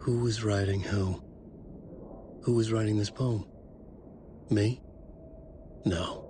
Who was writing who? Who was writing this poem? Me? No.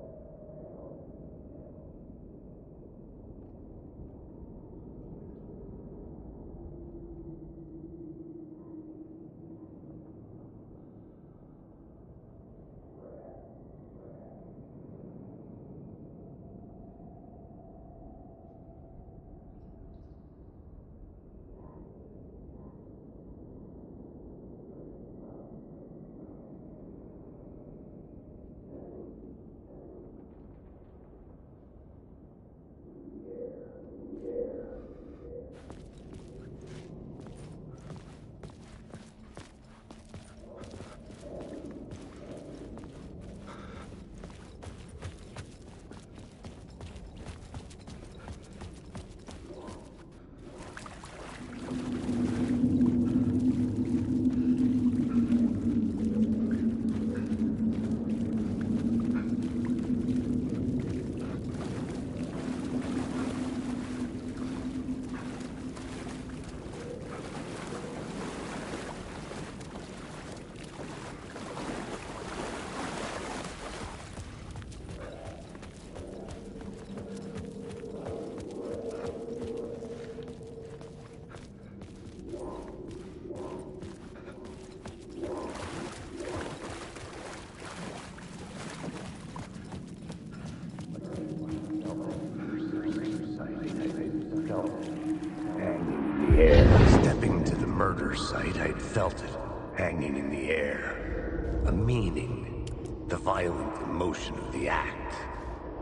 Site, I'd felt it, hanging in the air. A meaning, the violent emotion of the act.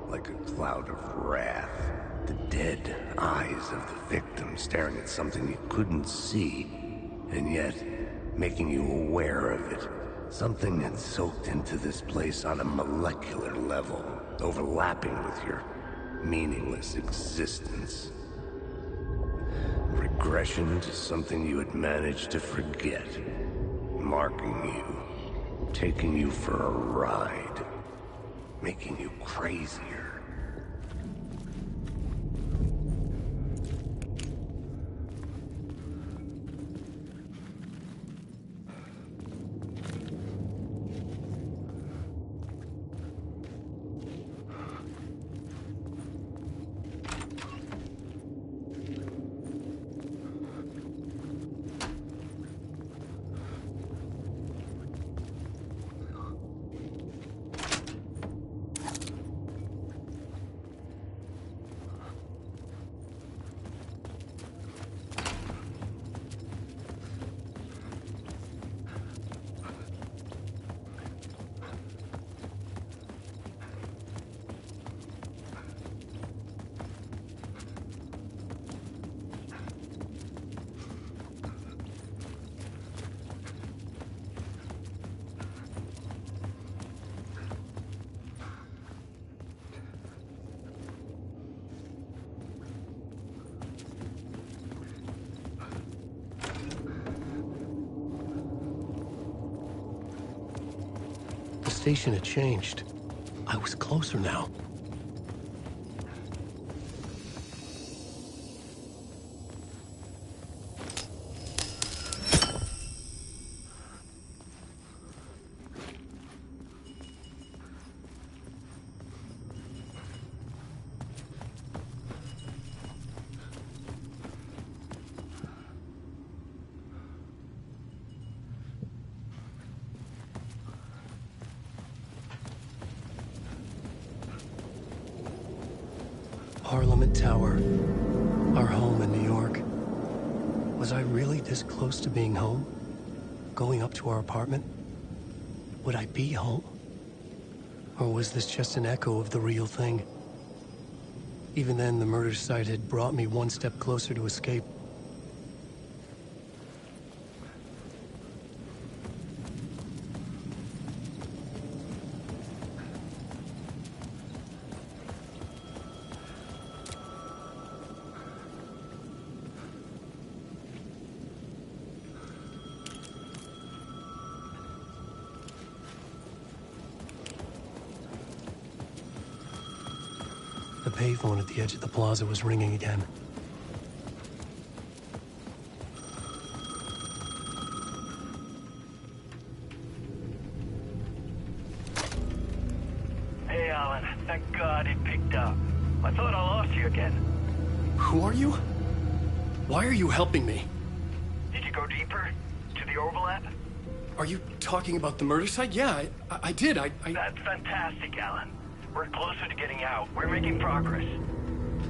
Like a cloud of wrath, the dead eyes of the victim staring at something you couldn't see, and yet making you aware of it. Something had soaked into this place on a molecular level, overlapping with your meaningless existence. Regression to something you had managed to forget. Marking you. Taking you for a ride. Making you crazier. The station had changed. I was closer now. Parliament Tower, our home in New York. Was I really this close to being home? Going up to our apartment? Would I be home? Or was this just an echo of the real thing? Even then, the murder site had brought me one step closer to escape. The payphone at the edge of the plaza was ringing again. Who are you? Why are you helping me? Did you go deeper? To the overlap? Are you talking about the murder site? Yeah, I did. That's fantastic, Alan. We're closer to getting out. We're making progress.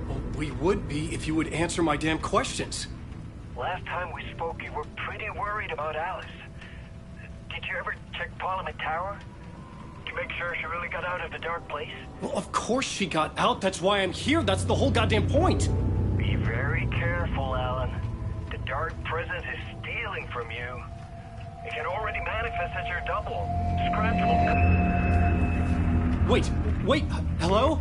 Well, we would be if you would answer my damn questions. Last time we spoke, you were pretty worried about Alice. Did you ever check Parliament Tower? To make sure she really got out of the dark place? Well, of course she got out. That's why I'm here. That's the whole goddamn point. Be very careful, Alan. The dark presence is stealing from you. It can already manifest as your double. Scratch will... Wait, hello?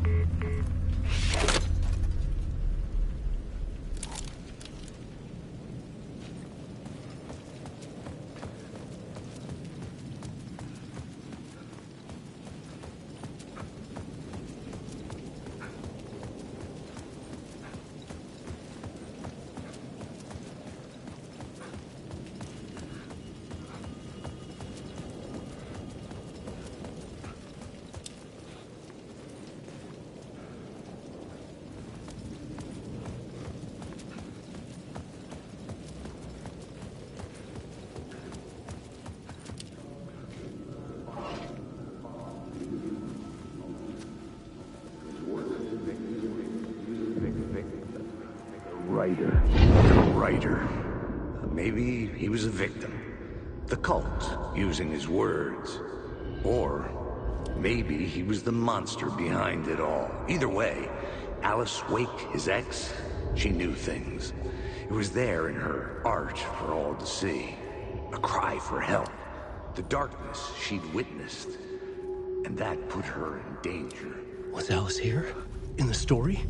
Writer. Maybe he was a victim. The cult, using his words. Or maybe he was the monster behind it all. Either way, Alice Wake, his ex, she knew things. It was there in her art for all to see. A cry for help. The darkness she'd witnessed. And that put her in danger. Was Alice here? In the story?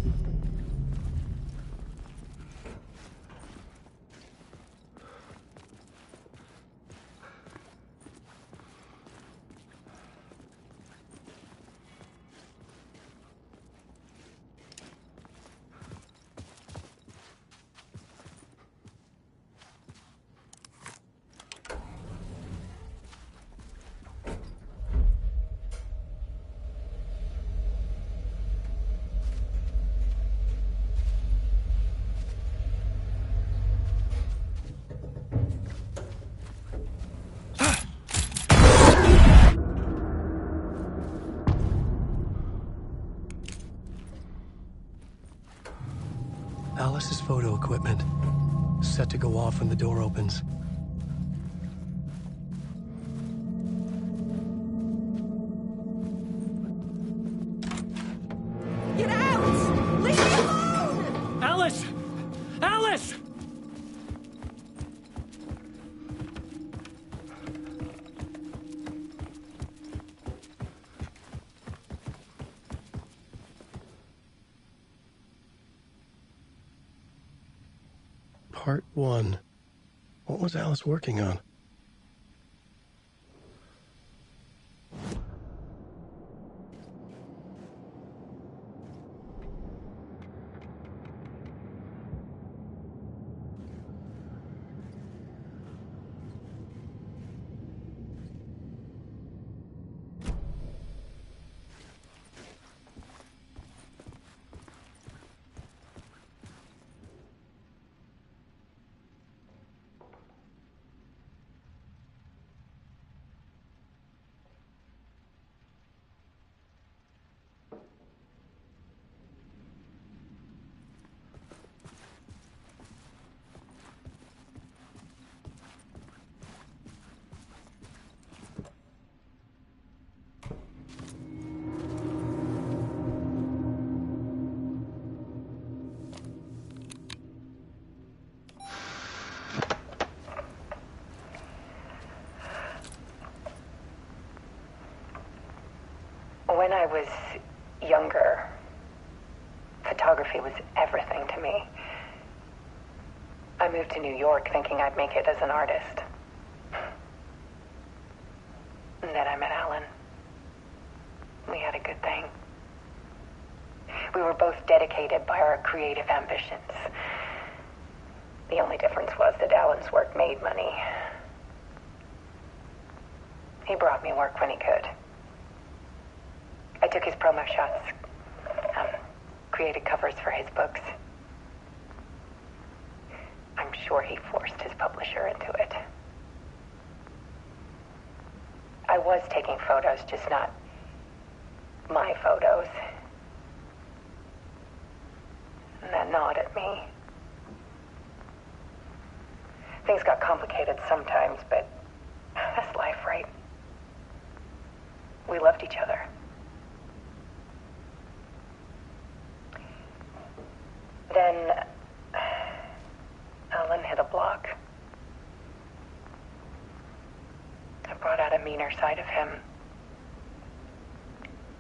Alice's photo equipment. Set to go off when the door opens. Get out! Leave me alone! Alice! Alice! Part 1. What was Alice working on? When I was younger, photography was everything to me. I moved to New York thinking I'd make it as an artist. And then I met Alan. We had a good thing. We were both dedicated by our creative ambitions. The only difference was that Alan's work made money. He brought me work when he could. I took his promo shots, created covers for his books. sure he forced his publisher into it. I was taking photos, just not my photos. And that gnawed at me. Things got complicated sometimes, but that's life, right? We loved each other. Then Alan hit a block. I brought out a meaner side of him.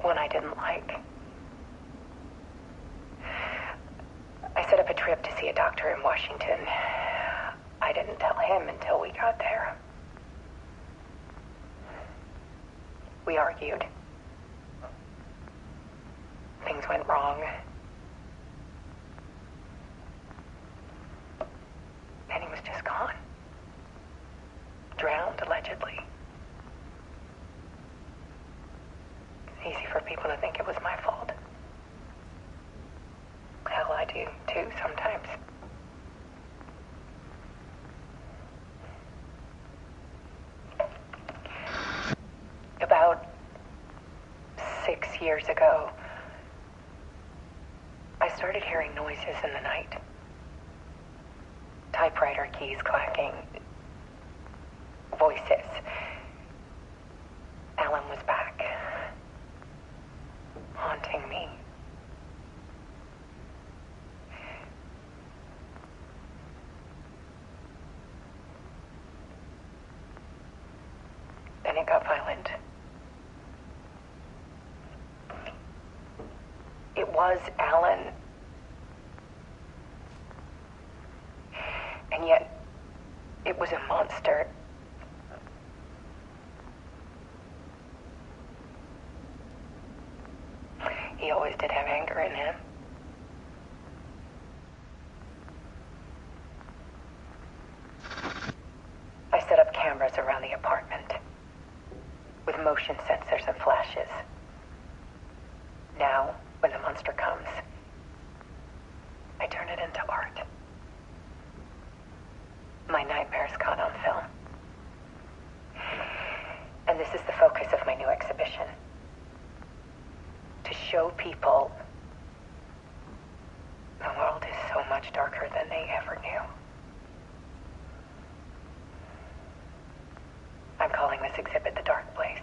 One I didn't like. I set up a trip to see a doctor in Washington. I didn't tell him until we got there. We argued. Things went wrong. And he was just gone. Drowned, allegedly. It's easy for people to think it was my fault. Hell, I do, too, sometimes. About 6 years ago, I started hearing noises in the night. Typewriter keys clacking. Voices. Alan was back. Haunting me. Then it got violent. It was Alan. And yet, it was a monster. He always did have anger in him. I set up cameras around the apartment with motion sensors and flashes. Now, when the monster comes, I turn it into art. My nightmares caught on film. And this is the focus of my new exhibition. To show people the world is so much darker than they ever knew. I'm calling this exhibit The Dark Place.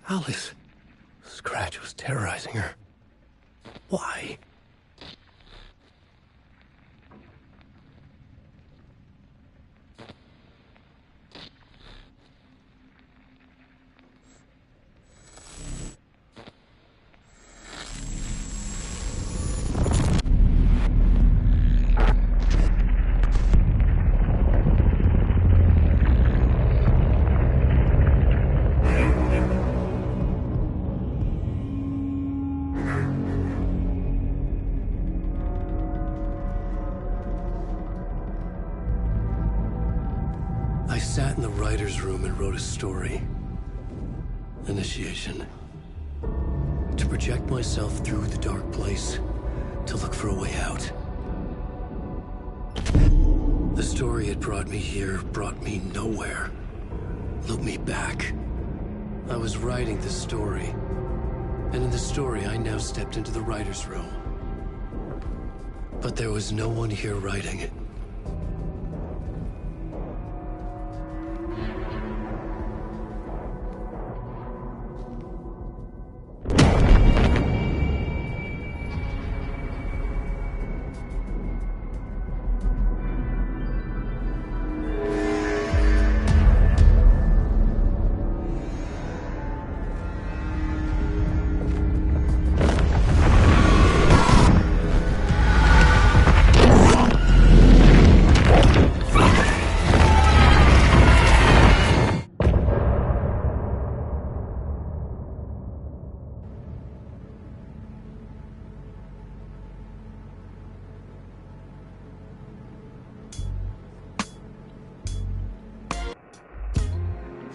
Alice. Scratch was terrorizing her. Why? I sat in the writer's room and wrote a story. Initiation. To project myself through the dark place, to look for a way out. The story had brought me here, brought me nowhere. Looped me back. I was writing the story. And in the story, I now stepped into the writer's room. But there was no one here writing it.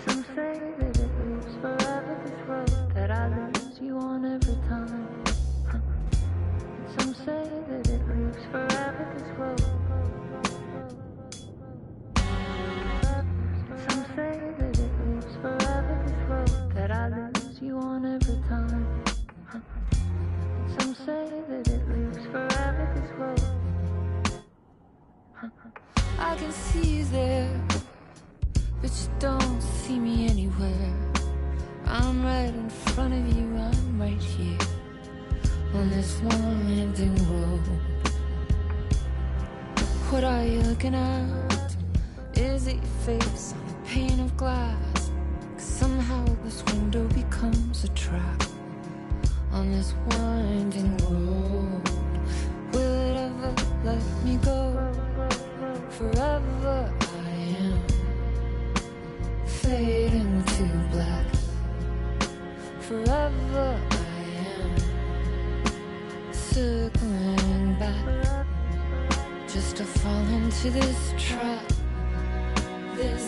Some say that it lives forever, this road that I lose you on every time. Some say that it lives forever, this road. Some say that it lives forever, this road. That I lose you on every time. Some say that it lives forever, this road. I can see you there, but you don't see me anywhere. I'm right in front of you, I'm right here on this winding road. What are you looking at? Is it your face on a pane of glass? 'Cause somehow this window becomes a trap on this winding road. Will it ever let me go? Forever I am fading to black. Forever I am circling back, just to fall into this trap. This